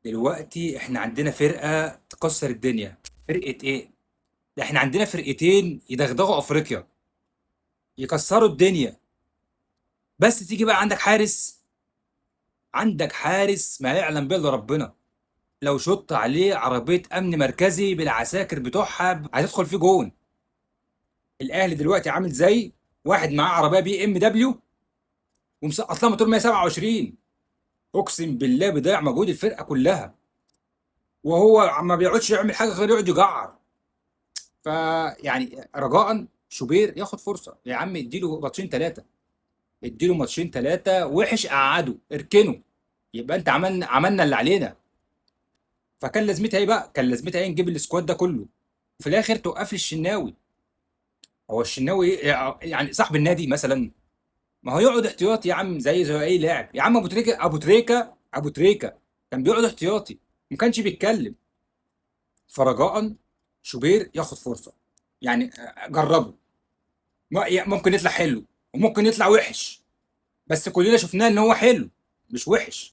دلوقتي احنا عندنا فرقة تكسر الدنيا. فرقة ايه؟ ده احنا عندنا فرقتين يدغدغوا افريقيا، يكسروا الدنيا. بس تيجي بقى عندك حارس ما يعلم به الا ربنا. لو شط عليه عربية امن مركزي بالعساكر بتوعها هتدخل فيه جون. الاهلي دلوقتي عامل زي واحد معاه عربية BMW ومسقط لها موتور 127. اقسم بالله بيضيع مجهود الفرقة كلها، وهو ما بيقعدش يعمل حاجة غير يقعد يجعر. فيعني رجاء شوبير ياخد فرصه يا عم، اديله ماتشين ثلاثه. اديله ماتشين ثلاثه وحش قعده اركنه. يبقى انت عملنا اللي علينا. فكان لازمتها ايه بقى؟ كان لازمتها ايه نجيب السكواد ده كله وفي الاخر توقف لي الشناوي؟ هو الشناوي يعني صاحب النادي مثلا؟ ما هو يقعد احتياطي يا عم زي اي لاعب. يا عم ابو تريكه كان بيقعد احتياطي، ما كانش بيتكلم. فرجاء شوبير ياخد فرصه، يعني جربه. ممكن يطلع حلو وممكن يطلع وحش، بس كلنا شفناه ان هو حلو مش وحش.